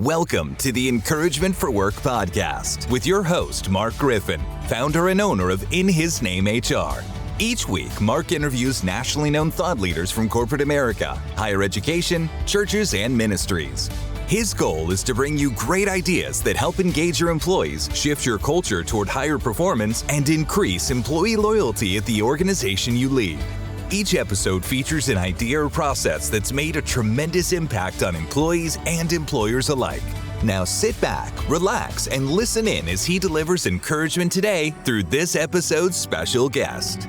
Welcome to the Encouragement for Work podcast with your host, Mark Griffin, founder and owner of In His Name HR. Each week, Mark interviews nationally known thought leaders from corporate America, higher education, churches, and ministries. His goal is to bring you great ideas that help engage your employees, shift your culture toward higher performance, and increase employee loyalty at the organization you lead. Each episode features an idea or process that's made a tremendous impact on employees and employers alike. Now sit back, relax, and listen in as he delivers encouragement today through this episode's special guest.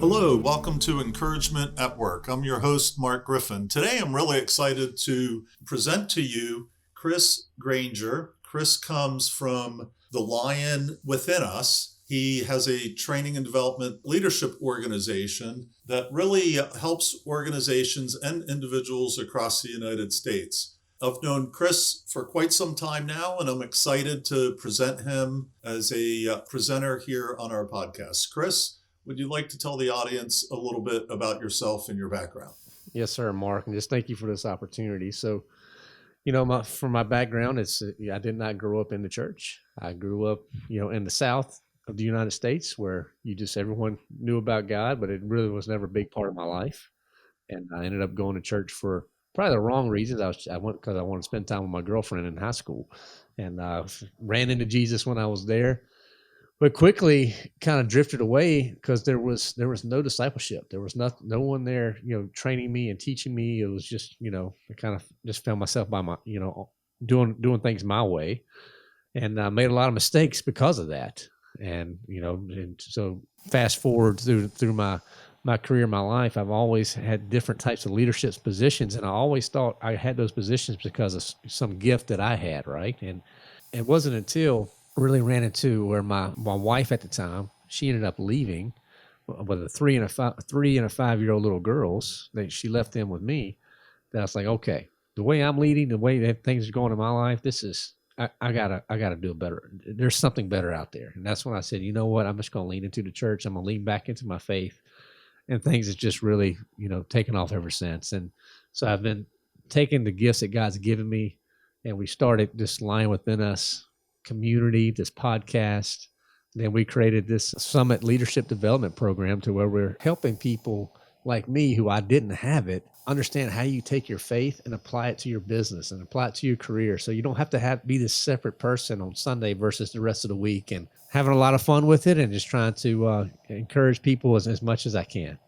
Hello, welcome to Encouragement at Work. I'm your host, Mark Griffin. Today, I'm really excited to present to you Chris Grainger. Chris comes from the Lion Within Ustwo. He has a training and development leadership organization that really helps organizations and individuals across the United States. I've known Chris for quite some time now, and I'm excited to present him as a presenter here on our podcast. Chris, would you like to tell the audience a little bit about yourself and your background? Yes, sir, Mark, and just thank you for this opportunity. So, from my background, I did not grow up in the church. I grew up, in the South of the United States, where everyone knew about God, but it really was never a big part of my life. And I ended up going to church for probably the wrong reasons. I went because I wanted to spend time with my girlfriend in high school, and ran into Jesus when I was there, but quickly kind of drifted away because there was no discipleship. There was no one there, training me and teaching me. It was just, I kind of just found myself by my, doing things my way, and I made a lot of mistakes because of that. And so fast forward through my career, my life, I've always had different types of leadership positions, and I always thought I had those positions because of some gift that I had, right? And it wasn't until I really ran into where my wife at the time, she ended up leaving with a 3 and a 5-year-old little girls. She left them with me. That I was like, okay, the way I'm leading, the way that things are going in my life, I gotta do it better. There's something better out there. And that's when I said, you know what, I'm just going to lean into the church. I'm going to lean back into my faith, and things have just really, taken off ever since. And so I've been taking the gifts that God's given me, and we started this Lion Within Us community, this podcast. Then we created this Summit Leadership Development Program to where we're helping people like me who I didn't have it, understand how you take your faith and apply it to your business and apply it to your career. So you don't have to be this separate person on Sunday versus the rest of the week, and having a lot of fun with it and just trying to encourage people as much as I can.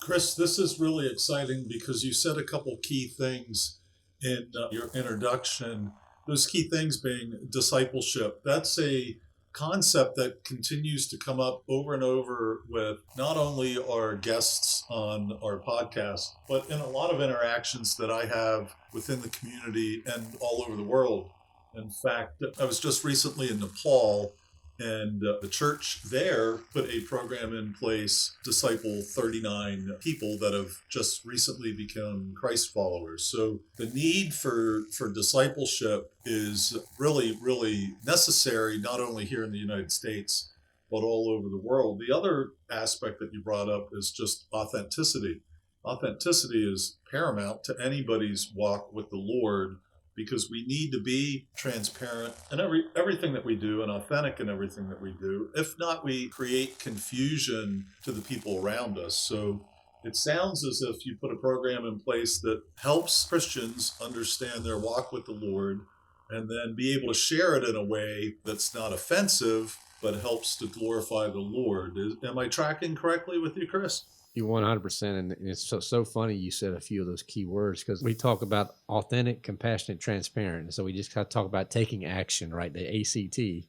Chris, this is really exciting because you said a couple key things in your introduction. Those key things being discipleship. That's a concept that continues to come up over and over with not only our guests on our podcast, but in a lot of interactions that I have within the community and all over the world. In fact, I was just recently in Nepal, and the church there put a program in place, disciple 39 people that have just recently become Christ followers. So the need for discipleship is really, really necessary, not only here in the United States, but all over the world. The other aspect that you brought up is just authenticity. Authenticity is paramount to anybody's walk with the Lord, because we need to be transparent in everything that we do and authentic in everything that we do. If not, we create confusion to the people around us. So it sounds as if you put a program in place that helps Christians understand their walk with the Lord and then be able to share it in a way that's not offensive, but helps to glorify the Lord. Am I tracking correctly with you, Chris? You 100%, and it's so funny you said a few of those key words, because we talk about authentic, compassionate, transparent. So we just kind of talk about taking action, right? The ACT,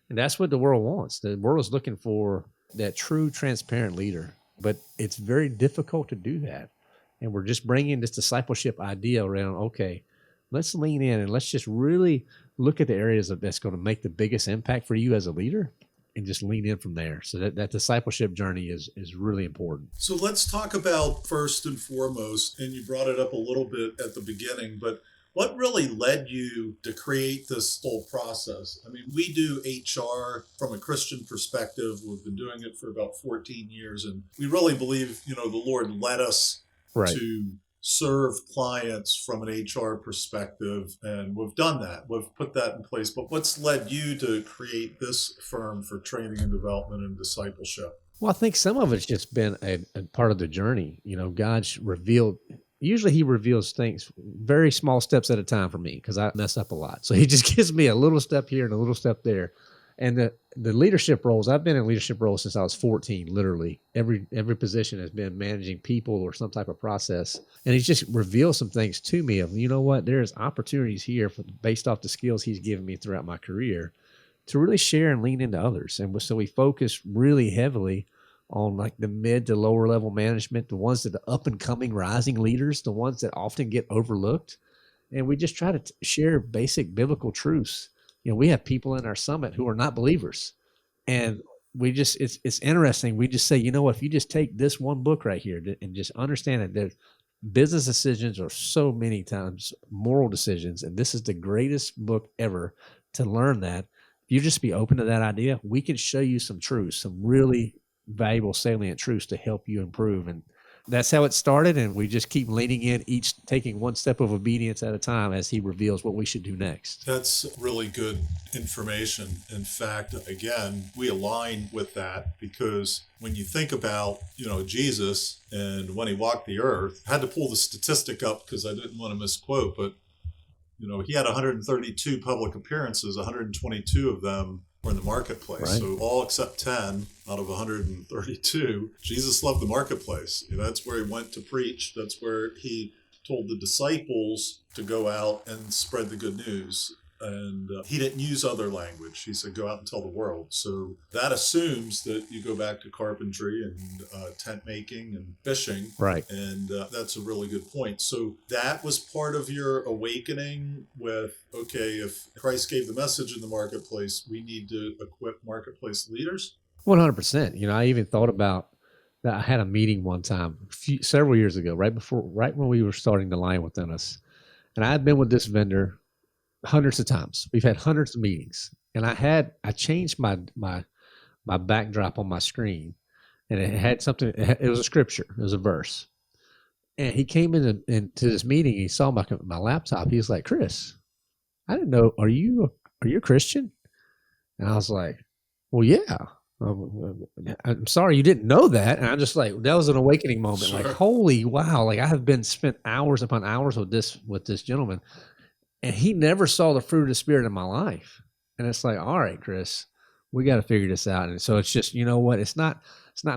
and that's what the world wants. The world is looking for that true, transparent leader, but it's very difficult to do that. And we're just bringing this discipleship idea around. Okay, let's lean in and let's just really look at the areas that's going to make the biggest impact for you as a leader, and just lean in from there. So that discipleship journey is really important. So let's talk about first and foremost, and you brought it up a little bit at the beginning, but what really led you to create this whole process? I mean, we do HR from a Christian perspective. We've been doing it for about 14 years, and we really believe, the Lord led us to serve clients from an HR perspective, and we've done that. We've put that in place. But what's led you to create this firm for training and development and discipleship? Well, I think some of it's just been a part of the journey. God's revealed. Usually he reveals things very small steps at a time for me because I mess up a lot. So he just gives me a little step here and a little step there. And the leadership roles, I've been in leadership roles since I was 14, literally. Every position has been managing people or some type of process. And he's just revealed some things to me of, you know what, there's opportunities here based off the skills he's given me throughout my career to really share and lean into others. And so we focus really heavily on like the mid to lower level management, the ones that are up and coming rising leaders, the ones that often get overlooked. And we just try to share basic biblical truths. We have people in our summit who are not believers. And we just, it's interesting. We just say, you know what, if you just take this one book right here and just understand that business decisions are so many times moral decisions. And this is the greatest book ever to learn that. If you just be open to that idea, we can show you some truths, some really valuable salient truths to help you improve. And that's how it started. And we just keep leaning in, each taking one step of obedience at a time as he reveals what we should do next. That's really good information. In fact, again, we align with that because when you think about, Jesus and when he walked the earth, I had to pull the statistic up because I didn't want to misquote, but he had 132 public appearances, 122 of them were in the marketplace. Right. So all except 10 out of 132, Jesus loved the marketplace. That's where he went to preach. That's where he told the disciples to go out and spread the good news. And he didn't use other language. He said, go out and tell the world. So that assumes that you go back to carpentry and tent making and fishing. Right. And that's a really good point. So that was part of your awakening with, okay, if Christ gave the message in the marketplace, we need to equip marketplace leaders? 100%. I even thought about that. I had a meeting one time several years ago, right when we were starting the Lion Within Us. And I had been with this vendor hundreds of times. We've had hundreds of meetings, and I changed my backdrop on my screen, and it had something. It was a scripture. It was a verse. And he came into this meeting. He saw my laptop. He was like, "Chris, I didn't know. Are you a Christian?" And I was like, "Well, yeah. I'm sorry you didn't know that." And I'm just like, that was an awakening moment. Sure. Like, holy wow! Like I have spent hours upon hours with this gentleman. And he never saw the fruit of the Spirit in my life. And it's like, all right, Chris, we got to figure this out. And so it's just, you know what? It's not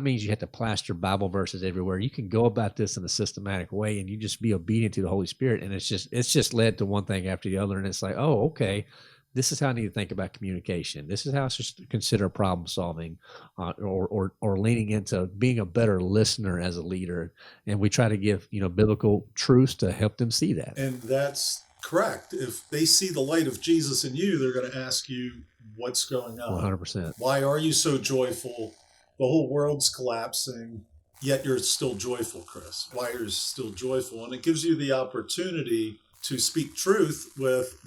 means you have to plaster Bible verses everywhere. You can go about this in a systematic way and you just be obedient to the Holy Spirit. And it's just led to one thing after the other. And it's like, oh, okay, this is how I need to think about communication. This is how I should consider problem solving or leaning into being a better listener as a leader. And we try to give, biblical truths to help them see that. And that's correct. If they see the light of Jesus in you, they're going to ask you what's going on. 100%. Why are you so joyful? The whole world's collapsing, yet you're still joyful, Chris. Why are you still joyful? And it gives you the opportunity to speak truth with,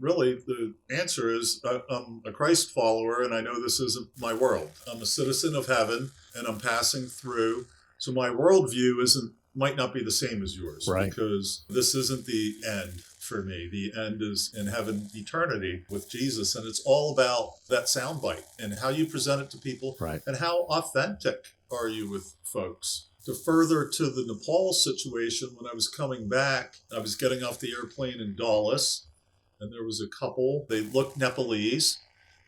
really the answer is I'm a Christ follower and I know this isn't my world. I'm a citizen of heaven and I'm passing through. So my worldview might not be the same as yours, right? Because this isn't the end for me. The end is in heaven, eternity with Jesus. And it's all about that soundbite and how you present it to people, right? And how authentic are you with folks. To further to the Nepal situation, when I was coming back, I was getting off the airplane in Dallas, and there was a couple, they looked Nepalese,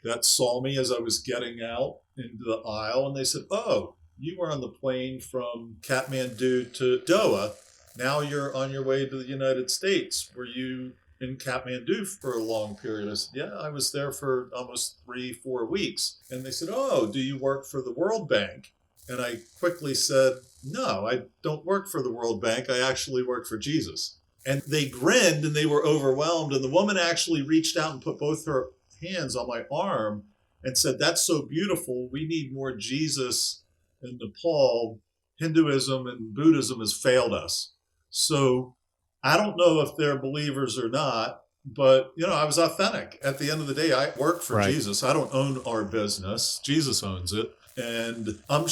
that saw me as I was getting out into the aisle, and they said, "Oh, you were on the plane from Kathmandu to Doha. Now you're on your way to the United States. Were you in Kathmandu for a long period?" I said, "Yeah, I was there for almost 3-4 weeks." And they said, "Oh, do you work for the World Bank?" And I quickly said, "No, I don't work for the World Bank. I actually work for Jesus." And they grinned and they were overwhelmed. And the woman actually reached out and put both her hands on my arm and said, "That's so beautiful. We need more Jesus in Nepal. Hinduism and Buddhism has failed us." So I don't know if they're believers or not, but I was authentic. At the end of the day, I work for right. Jesus. I don't own our business. Jesus owns it. And I'm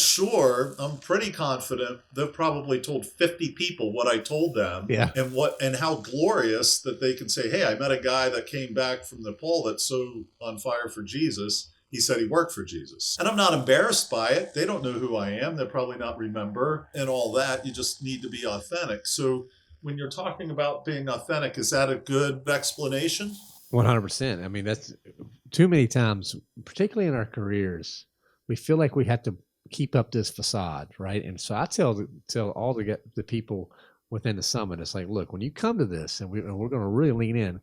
pretty confident they've probably told 50 people what I told them, Yeah. and how glorious that they can say, hey, I met a guy that came back from Nepal that's so on fire for Jesus. He said he worked for Jesus. And I'm not embarrassed by it. They don't know who I am. They'll probably not remember and all that. You just need to be authentic. So when you're talking about being authentic, is that a good explanation? 100%. I mean, that's too many times, particularly in our careers, we feel like we have to keep up this facade, right? And so I tell all the people within the summit, it's like, look, when you come to this, and we're going to really lean in,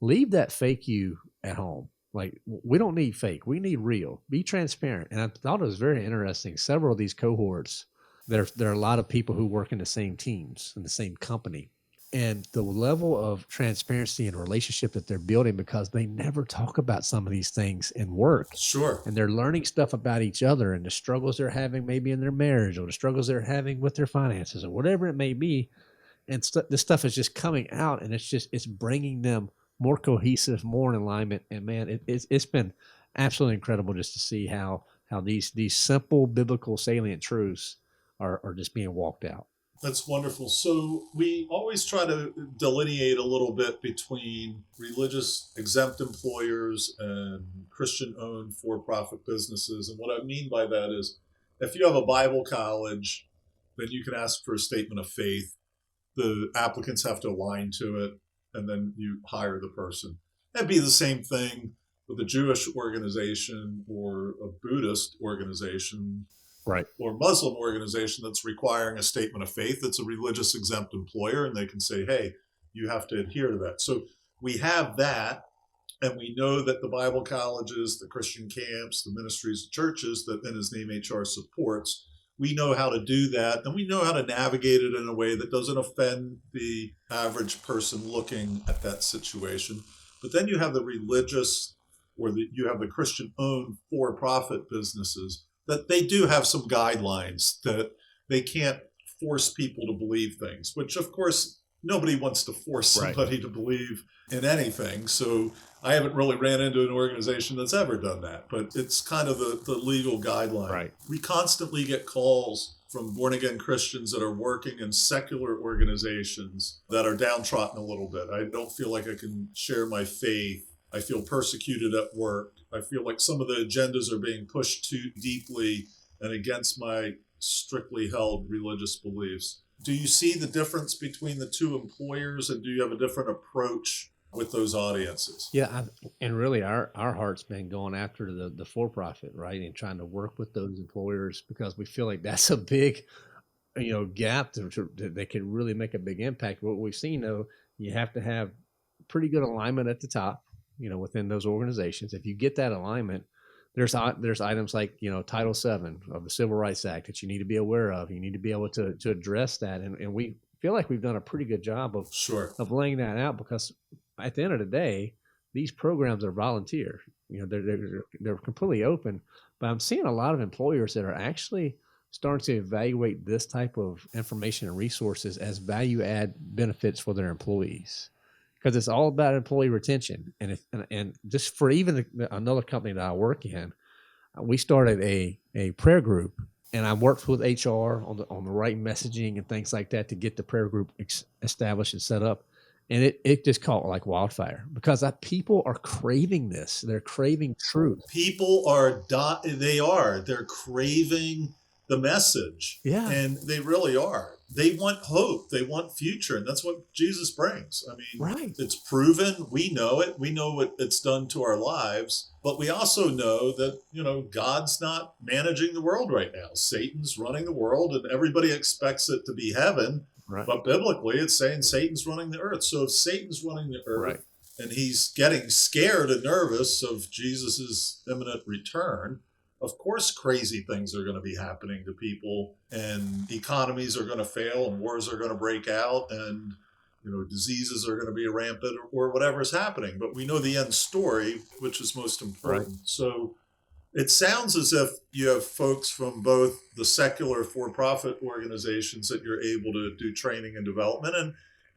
leave that fake you at home. Like, we don't need fake. We need real. Be transparent. And I thought it was very interesting. Several of these cohorts, there are a lot of people who work in the same teams, in the same company. And the level of transparency and relationship that they're building, because they never talk about some of these things in work. Sure. And they're learning stuff about each other and the struggles they're having maybe in their marriage, or the struggles they're having with their finances, or whatever it may be. And this stuff is just coming out, and it's bringing them more cohesive, more in alignment. And man, it's been absolutely incredible just to see how these simple biblical salient truths are just being walked out. That's wonderful. So we always try to delineate a little bit between religious exempt employers and Christian-owned for-profit businesses. And what I mean by that is, if you have a Bible college, then you can ask for a statement of faith. The applicants have to align to it, and then you hire the person. That'd be the same thing with a Jewish organization or a Buddhist organization, right, or Muslim organization that's requiring a statement of faith. That's a religious exempt employer, and they can say, hey, you have to adhere to that. So we have that, and we know that the Bible colleges, the Christian camps, the ministries, churches that In His Name HR supports, we know how to do that, and we know how to navigate it in a way that doesn't offend the average person looking at that situation. But then you have the religious, you have the Christian-owned for-profit businesses, that they do have some guidelines that they can't force people to believe things, which of course nobody wants to force somebody to believe in anything. So I haven't really ran into an organization that's ever done that, but it's kind of the legal guideline. Right. We constantly get calls from born-again Christians that are working in secular organizations that are downtrodden a little bit. I don't feel like I can share my faith. I feel persecuted at work. I feel like some of the agendas are being pushed too deeply and against my strictly held religious beliefs. Do you see the difference between the two employers, and do you have a different approach with those audiences? Yeah, and really our heart's been going after the for-profit, right, and trying to work with those employers, because we feel like that's a big, gap that can really make a big impact. What we've seen, though, you have to have pretty good alignment at the top, within those organizations. If you get that alignment, there's items like, Title VII of the Civil Rights Act that you need to be aware of. You need to be able to address that. And we feel like we've done a pretty good job of laying that out, because at the end of the day, these programs are volunteer. They're completely open. But I'm seeing a lot of employers that are actually starting to evaluate this type of information and resources as value add benefits for their employees, because it's all about employee retention. And just for even another company that I work in, we started a prayer group, and I worked with HR on the right messaging and things like that to get the prayer group established and set up. And it just caught like wildfire, because people are craving this. They're craving truth. People they're craving the message. Yeah. And they really are. They want hope. They want future. And that's what Jesus brings. I mean, It's proven. We know it. We know what it's done to our lives. But we also know that, God's not managing the world right now. Satan's running the world, and everybody expects it to be heaven. Right. But biblically, it's saying Satan's running the earth. So if Satan's running the earth, and he's getting scared and nervous of Jesus's imminent return, of course, crazy things are going to be happening to people, and economies are going to fail, and wars are going to break out, and diseases are going to be rampant, or whatever's happening. But we know the end story, which is most important. Right. So it sounds as if you have folks from both the secular for-profit organizations that you're able to do training and development,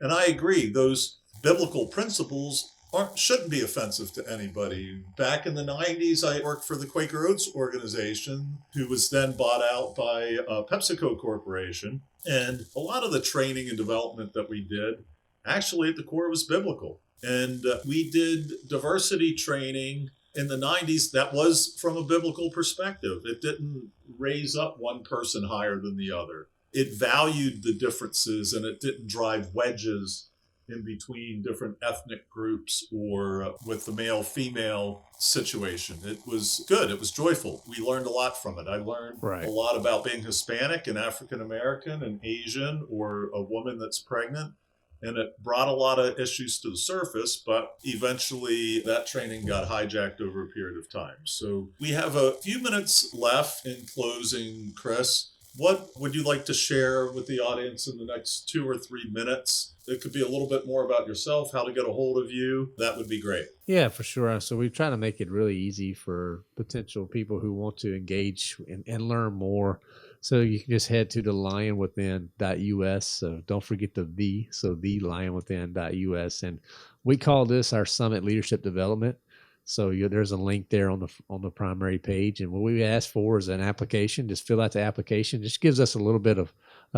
and I agree, those biblical principles shouldn't be offensive to anybody. Back in the 90s, I worked for the Quaker Oats organization, who was then bought out by PepsiCo Corporation. And a lot of the training and development that we did, actually at the core, was biblical. And we did diversity training in the 90s that was from a biblical perspective. It didn't raise up one person higher than the other. It valued the differences, and it didn't drive wedges in between different ethnic groups or with the male-female situation. It was good. It was joyful. We learned a lot from it. I learned a lot about being Hispanic and African-American and Asian, or a woman that's pregnant. And it brought a lot of issues to the surface, but eventually that training got hijacked over a period of time. So we have a few minutes left in closing, Chris. What would you like to share with the audience in the next 2 or 3 minutes? It could be a little bit more about yourself, how to get a hold of you. That would be great. Yeah, for sure. So we try to make it really easy for potential people who want to engage and learn more. So you can just head to the lionwithin.us. So don't forget the V. So the lionwithin.us. And we call this our Summit Leadership Development. So there's a link there on the primary page. And what we ask for is an application. Just fill out the application. Just gives us a little bit of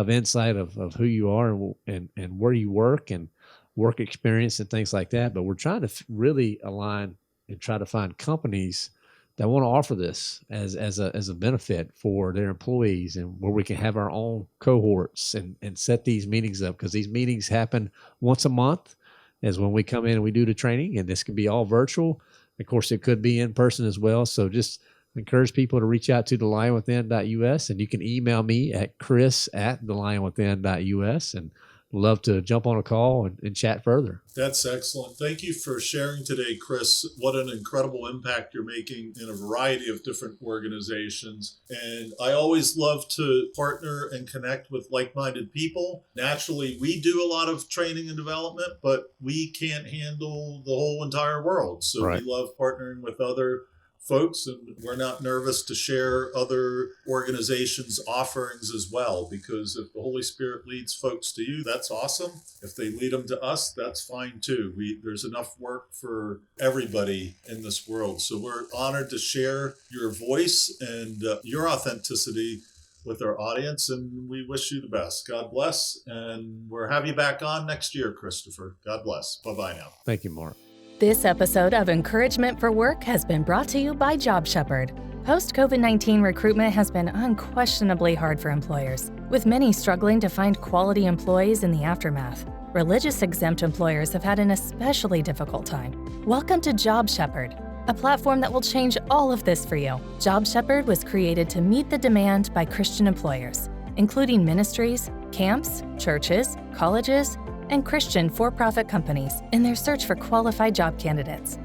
insight of who you are and where you work and work experience and things like that. But we're trying to really align and try to find companies that want to offer this as a benefit for their employees, and where we can have our own cohorts and set these meetings up, because these meetings happen once a month is when we come in and we do the training, and this can be all virtual. Of course, it could be in person as well. So just encourage people to reach out to thelionwithin.us, and you can email me at chris@thelionwithin.us, and love to jump on a call and chat further. That's excellent. Thank you for sharing today, Chris. What an incredible impact you're making in a variety of different organizations. And I always love to partner and connect with like-minded people. Naturally, we do a lot of training and development, but we can't handle the whole entire world. So we love partnering with other folks, and we're not nervous to share other organizations' offerings as well, because if the Holy Spirit leads folks to you, that's awesome. If they lead them to us, that's fine too. There's enough work for everybody in this world. So we're honored to share your voice and your authenticity with our audience, and we wish you the best. God bless, and we'll have you back on next year, Christopher. God bless. Bye-bye now. Thank you, Mark. This episode of Encouragement for Work has been brought to you by Job Shepherd. Post-COVID-19 recruitment has been unquestionably hard for employers, with many struggling to find quality employees in the aftermath. Religious exempt employers have had an especially difficult time. Welcome to Job Shepherd, a platform that will change all of this for you. Job Shepherd was created to meet the demand by Christian employers, including ministries, camps, churches, colleges, and Christian for-profit companies in their search for qualified job candidates.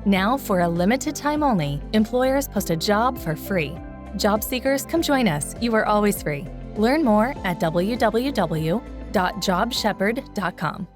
Now, for a limited time only, employers post a job for free. Job seekers, come join us. You are always free. Learn more at www.jobshepherd.com.